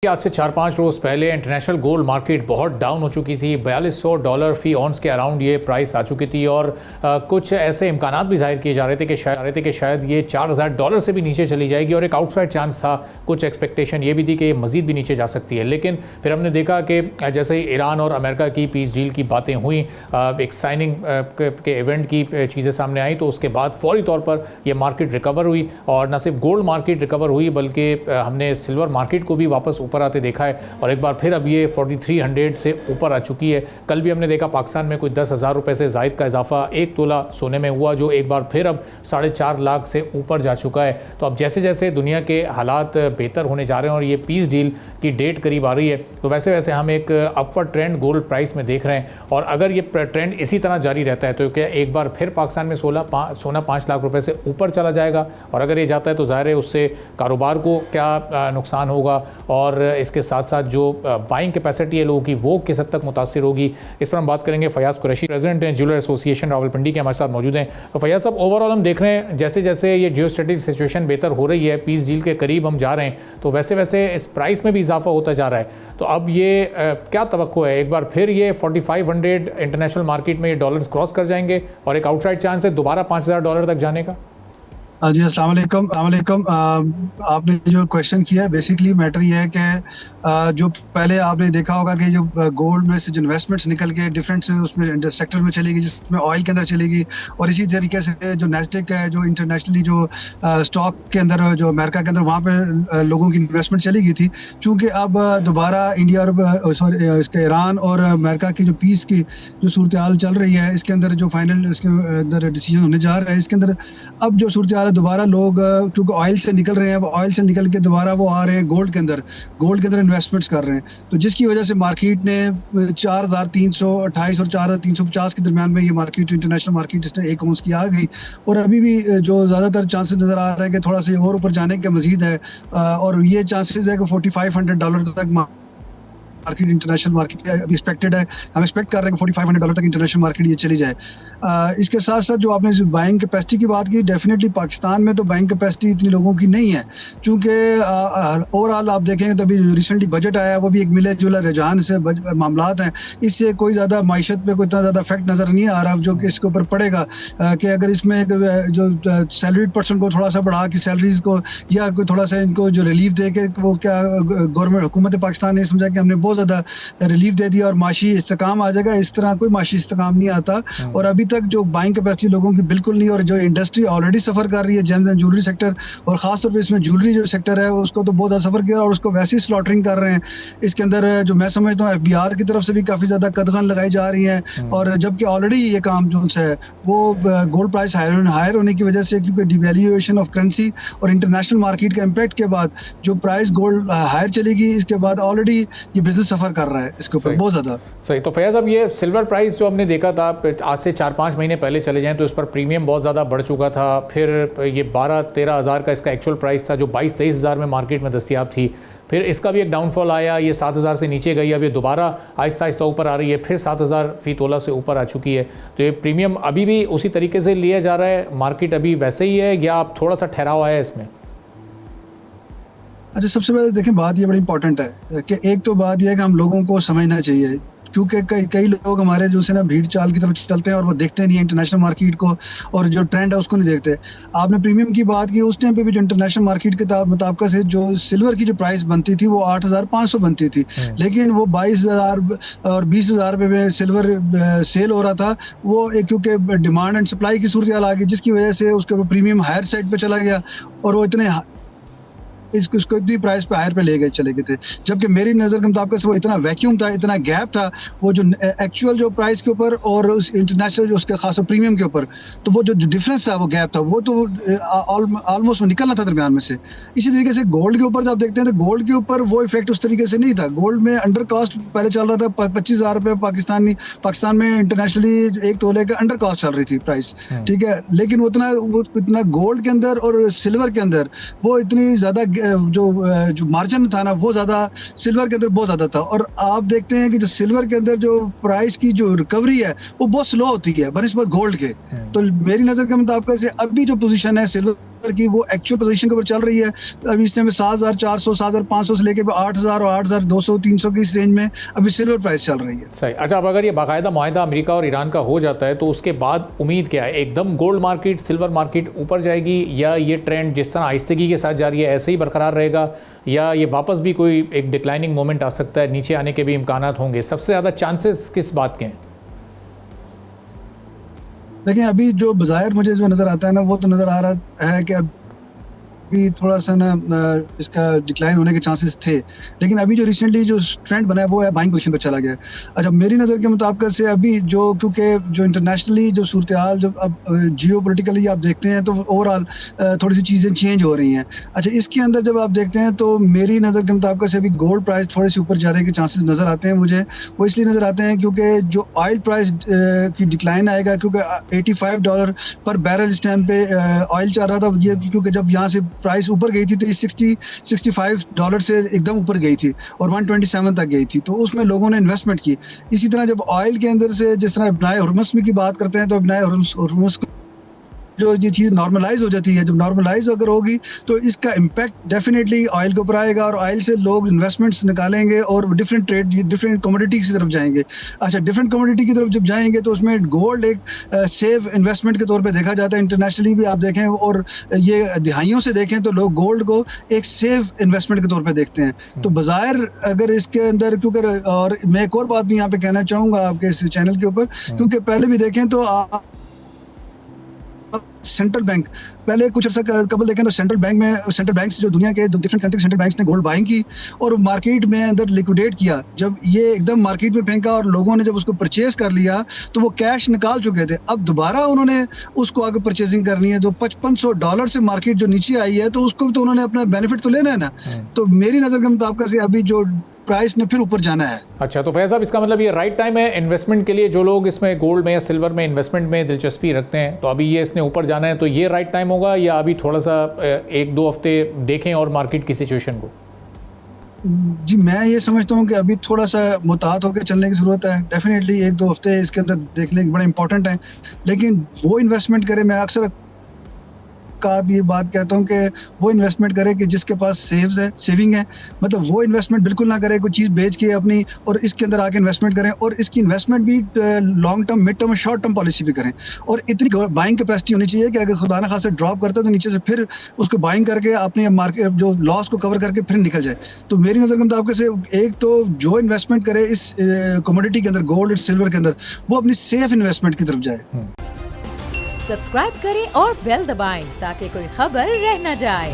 आज से 4-5 रोज़ पहले इंटरनेशनल गोल्ड मार्केट बहुत डाउन हो चुकी थी। $4200 फी ऑन्स के अराउंड ये प्राइस आ चुकी थी और कुछ ऐसे इम्कानात भी जाहिर किए जा रहे थे कि शायद ये $4000 से भी नीचे चली जाएगी और एक आउटसाइड चांस था। कुछ एक्सपेक्टेशन ये भी थी कि मज़ीद भी नीचे जा सकती है, लेकिन फिर हमने देखा कि जैसे ही ईरान और अमेरिका की पीस डील की बातें हुई, एक साइनिंग के इवेंट की चीज़ें सामने आई, तो उसके बाद फौरी तौर पर यह मार्केट रिकवर हुई और न सिर्फ गोल्ड मार्केट रिकवर हुई बल्कि हमने सिल्वर मार्केट को भी वापस ऊपर आते देखा है और एक बार फिर अब ये 4300 से ऊपर आ चुकी है। कल भी हमने देखा पाकिस्तान में कोई 10,000 रुपये से ज़ायद का इजाफा 1 तोला सोने में हुआ, जो एक बार फिर अब 4.5 लाख से ऊपर जा चुका है। तो अब जैसे जैसे दुनिया के हालात बेहतर होने जा रहे हैं और ये पीस डील की डेट करीब आ रही है, तो वैसे वैसे हम एक अपवर्ड ट्रेंड गोल्ड प्राइस में देख रहे हैं और अगर ये ट्रेंड इसी तरह जारी रहता है तो क्या एक बार फिर पाकिस्तान में सोना 5 लाख रुपये से ऊपर चला जाएगा? और अगर ये जाता है तो ज़ाहिर है उससे कारोबार को क्या नुकसान होगा और इसके साथ साथ जो बाइंग कैपेसिटी है लोगों की वो किस हद तक मुतासिर होगी, इस पर हम बात करेंगे। फयाज़ कुरैशी प्रेसिडेंट हैं ज्वेलर एसोसिएशन रावलपिंडी के, हमारे साथ मौजूद हैं। तो फयाज़ साहब, ओवरऑल हम देख रहे हैं जैसे जैसे ये जियो स्ट्रेटेजिक सिचुएशन बेहतर हो रही है, पीस डील के करीब हम जा रहे हैं, तो वैसे वैसे इस प्राइस में भी इजाफा होता जा रहा है। तो अब ये क्या तवक्को है, एक बार फिर ये 4500 इंटरनेशनल मार्केट में ये डॉलर्स क्रॉस कर जाएंगे और एक आउटसाइड चांस है दोबारा $5000 तक जाने का? जी अस्सलाम वालेकुम। आपने जो क्वेश्चन किया है, बेसिकली मैटर ये है कि जो पहले आपने देखा होगा कि जो गोल्ड में से जो इन्वेस्टमेंट्स निकल के डिफरेंट से उसमें सेक्टर में चलेगी, जिसमें ऑयल के अंदर चलेगी और इसी तरीके से जो नेस्डेक है, जो इंटरनेशनली जो स्टॉक के अंदर जो अमेरिका के अंदर वहाँ पे लोगों की इन्वेस्टमेंट चली गई थी। चूँकि अब दोबारा इंडिया और इसके ईरान और अमेरिका की जो पीस की जो सूरत हाल चल रही है, इसके अंदर जो फाइनल इसके अंदर डिसीजन होने जा रहा है, इसके अंदर अब जो सूरत दोबारा लोग क्योंकि ऑयल से निकल रहे हैं, वो ऑयल से निकल के दोबारा वो आ रहे हैं गोल्ड के अंदर इन्वेस्टमेंट्स कर रहे हैं। तो जिसकी वजह से मार्केट ने 4328 और 4350 के दरमियान में ये मार्केट इंटरनेशनल मार्केट जिसने एक औंस की आ गई और अभी भी जो ज़्यादातर चांसेस नज़र आ रहे हैं कि थोड़ा सा और ऊपर जाने के मजीद है और ये चांसेस है कि $4500 तक मार्केट इंटरनेशनल मार्केट अभी एक्सपेक्टेड है। हम एक्सपेक्ट कर रहे हैं कि $4500 तक इंटरनेशनल मार्केट ये चली जाए। इसके साथ साथ जो आपने बाइंग कैपेसिटी की बात की, डेफिनेटली पाकिस्तान में तो बाइंग कैपेसिटी इतनी लोगों की नहीं है, चूँकि ओवरऑल आप देखेंगे तो अभी रिसेंटली बजट आया, वो भी एक मिले जुले रुझान से मामलात हैं। इससे कोई ज़्यादा माइशत पे कोई इतना ज़्यादा इफेक्ट नज़र नहीं आ रहा जो कि इसके ऊपर पड़ेगा कि अगर इसमें जो सैलरीड पर्सन को थोड़ा सा बढ़ा के सैलरीज को या कोई थोड़ा सा इनको जो रिलीफ दे के, वो क्या गवर्नमेंट हुकूमत पाकिस्तान ने समझा कि हमने बहुत ज़्यादा रिलीफ दे दिया और माशी इस्तेकाम आ जाएगा। इस तरह कोई माशी इस्तेकाम नहीं आता और अभी तक जो बाइंग कैपेसिटी लोगों की बिल्कुल नहीं, और जो इंडस्ट्री ऑलरेडी सफ़र कर रही है, जेम्स एंड ज्वेलरी सेक्टर और ख़ासतौर पर इसमें ज्वेलरी जो सेक्टर है उसको तो बहुत ज़्यादा सफ़र किया और उसको वैसे ही स्लॉटरिंग कर रहे हैं। इसके अंदर जो मैं समझता हूँ FBR की तरफ से भी काफ़ी ज़्यादा कदगन लगाई जा रही हैं और जबकि ऑलरेडी ये काम जो है वो गोल्ड प्राइस हायर होने की वजह से, क्योंकि डिवैल्यूएशन ऑफ करेंसी और इंटरनेशनल मार्केट के इम्पैक्ट के बाद जो प्राइस गोल्ड हायर चलेगी, इसके बाद ऑलरेडी ये बिजनेस सफ़र कर रहा है इसके ऊपर बहुत ज़्यादा। सही। तो फैज़, अब ये सिल्वर प्राइस जो हमने देखा था आज से 4-5 महीने पहले चले जाएं तो इस पर प्रीमियम बहुत ज़्यादा बढ़ चुका था, फिर ये 12-13 हज़ार का इसका एक्चुअल प्राइस था जो 22-23 हज़ार में मार्केट में दस्तियाब थी, फिर इसका भी एक डाउनफॉल आया, ये 7,000 से नीचे गई, अब ये दोबारा आहिस्ता आहिस्ता ऊपर आ रही है, फिर 7,000 फ़ी तोला से ऊपर आ चुकी है। तो ये प्रीमियम अभी भी उसी तरीके से लिया जा रहा है, मार्केट अभी वैसे ही है या आप थोड़ा सा ठहराव आया है इसमें? अच्छा, सबसे पहले देखें, बात ये बड़ी इंपॉर्टेंट है कि एक तो बात यह है कि हम लोगों को समझना चाहिए, क्योंकि कई लोग हमारे जो से ना भीड़ चाल की तरफ चलते हैं और वो देखते नहीं है इंटरनेशनल मार्केट को और जो ट्रेंड है उसको नहीं देखते। आपने प्रीमियम की बात की, उस टाइम पे भी जो इंटरनेशनल मार्केट के मुताबिक से जो सिल्वर की जो प्राइस बनती थी वो 8,500 बनती थी, लेकिन वो 22,000 और 20,000 रुपये में सिल्वर सेल हो रहा था। वो क्योंकि डिमांड एंड सप्लाई की सूरत हाल आ गई, जिसकी वजह से उसके ऊपर प्रीमियम हायर साइड पर चला गया और वो इतने इसको इतनी प्राइस पे हायर पे चले गए थे, जबकि मेरी नज़र के मुताबिक वो इतना वैक्यूम था, इतना गैप था वो जो एक्चुअल जो प्राइस के ऊपर और उस इंटरनेशनल जो उसके खास प्रीमियम के ऊपर, तो वो जो डिफरेंस था, वो गैप था, वो तो ऑलमोस्ट निकलना था दरमियान में से। इसी तरीके से गोल्ड के ऊपर जब आप देखते हैं तो गोल्ड के ऊपर वो इफेक्ट उस तरीके से नहीं था। गोल्ड में अंडर कॉस्ट पहले चल रहा था 25,000 रुपये पाकिस्तान में इंटरनेशनली 1 तोले का अंडर कॉस्ट चल रही थी प्राइस, ठीक है, लेकिन उतना गोल्ड के अंदर और सिल्वर के अंदर वो इतनी ज़्यादा जो मार्जिन था ना, वो ज़्यादा सिल्वर के अंदर बहुत ज़्यादा था। और आप देखते हैं कि जो सिल्वर के अंदर जो प्राइस की जो रिकवरी है वो बहुत स्लो होती है बनिस्बत गोल्ड के। तो मेरी नज़र के मुताबिक से अभी जो पोजीशन है सिल्वर की वो एक्चुअल पोजीशन के ऊपर चल रही है। अभी इस टाइम 7,400 7,500 से लेके 8,000 और 8,200 300 की इस रेंज में अभी सिल्वर प्राइस चल रही है। सही। अच्छा, अब अगर ये बाकायदा मुआहदा अमेरिका और ईरान का हो जाता है तो उसके बाद उम्मीद क्या है? एकदम गोल्ड मार्केट, सिल्वर मार्केट ऊपर जाएगी, या ये ट्रेंड जिस तरह आहिस्तगी के साथ जारी है ऐसे ही बरकरार रहेगा, या ये वापस भी कोई एक डिक्लाइनिंग मोमेंट आ सकता है, नीचे आने के भी इम्कानात होंगे? सबसे ज़्यादा चांसेस किस बात के हैं? देखिए, अभी जो बाज़ाहिर मुझे जो नज़र आता है ना, वो तो नज़र आ रहा है कि अभी थोड़ा सा ना इसका डिक्लाइन होने के चांसेस थे, लेकिन अभी जो रिसेंटली जो ट्रेंड बना है वो है बाइंग पोजीशन पर चला गया है। अच्छा, मेरी नज़र के मुताबिक से अभी जो, क्योंकि जो इंटरनेशनली जो सूरत हाल जो अब जियोपॉलिटिकली आप देखते हैं तो ओवरऑल थोड़ी सी चीज़ें चेंज हो रही हैं। अच्छा, इसके अंदर जब आप देखते हैं तो मेरी नज़र के मुताबिक से अभी गोल्ड प्राइस थोड़ी सी ऊपर जाने के चांसेस नज़र आते हैं मुझे। वो इसलिए नज़र आते हैं क्योंकि जो ऑयल प्राइस की डिक्लाइन आएगा, क्योंकि $85 पर बैरल इस टाइम पे ऑयल चल रहा था, ये क्योंकि जब यहाँ से प्राइस ऊपर गई थी तो ये $65 से एकदम ऊपर गई थी और 127 तक गई थी, तो उसमें लोगों ने इन्वेस्टमेंट की। इसी तरह जब ऑयल के अंदर से जिस तरह इब्नाए हुर्मुज़ की बात करते हैं तो इब्नाए हुर्मुज़ जो ये चीज़ नॉर्मलाइज हो जाती है, जब नॉर्मलाइज अगर होगी तो इसका इम्पैक्ट डेफिनेटली ऑयल के ऊपर आएगा और ऑयल से लोग इन्वेस्टमेंट्स निकालेंगे और डिफरेंट ट्रेड, डिफरेंट कमोडिटी की तरफ जाएंगे। अच्छा, डिफरेंट कमोडिटी की तरफ जब जाएंगे तो उसमें गोल्ड एक सेफ इन्वेस्टमेंट के तौर पे देखा जाता है। इंटरनेशनली भी आप देखें और ये दिहाइयों से देखें तो लोग गोल्ड को एक सेफ इन्वेस्टमेंट के तौर पे देखते हैं। तो बाज़ाहिर अगर इसके अंदर, क्योंकि और मैं एक और बात भी यहाँ पे कहना चाहूँगा आपके इस चैनल के ऊपर, क्योंकि पहले भी देखें तो सेंट्रल बैंक पहले कुछ अर्सा कबल देखें तो सेंट्रल बैंक्स जो दुनिया के डिफरेंट कंट्री सेंट्रल बैंक्स ने गोल्ड बाइंग की और मार्केट में अंदर लिक्विडेट किया। जब ये एकदम मार्केट में फेंका और लोगों ने जब उसको परचेज कर लिया तो वो कैश निकाल चुके थे। अब दोबारा उन्होंने उसको आगे परचेजिंग करनी है, तो $5500 से मार्केट जो नीचे आई है तो उसको तो उन्होंने अपना बेनिफिट तो लेना है ना। तो मेरी नज़र के मुताबिक से अभी जो प्राइस ने फिर ऊपर जाना है। अच्छा, तो फैज़ साहब, इसका मतलब ये राइट टाइम है इन्वेस्टमेंट के लिए? जो लोग इसमें गोल्ड में या सिल्वर में इन्वेस्टमेंट में दिलचस्पी रखते हैं तो अभी ये इसने ऊपर जाना है, तो ये राइट टाइम होगा, या अभी थोड़ा सा 1-2 हफ्ते देखें और मार्केट की सिचुएशन को? जी, मैं ये समझता हूँ कि अभी थोड़ा सा मुताहत होकर चलने की ज़रूरत है। डेफिनेटली 1-2 हफ्ते इसके अंदर देखने बड़ा इंपॉर्टेंट है, लेकिन वो इन्वेस्टमेंट करे, मैं अक्सर का ये बात कहता हूँ कि वो इन्वेस्टमेंट करे कि जिसके पास सेविंग है, मतलब वो इन्वेस्टमेंट बिल्कुल ना करे कोई चीज़ बेच के अपनी और इसके अंदर आके इन्वेस्टमेंट करें, और इसकी इन्वेस्टमेंट भी लॉन्ग टर्म, मिड टर्म और शॉर्ट टर्म पॉलिसी भी करें। और इतनी बाइंग कैपेसिटी होनी चाहिए कि अगर खुदा न खास्ता ड्रॉप करता है तो नीचे से फिर उसको बाइंग करके अपने मार्केट जो लॉस को कवर करके फिर निकल जाए। तो मेरी नज़र के मुताबिक से एक तो जो इन्वेस्टमेंट करे इस कमोडिटी के अंदर, गोल्ड और सिल्वर के अंदर, वो अपनी सेफ इन्वेस्टमेंट की तरफ जाए। सब्सक्राइब करें और बेल दबाएं ताकि कोई खबर रह न जाए।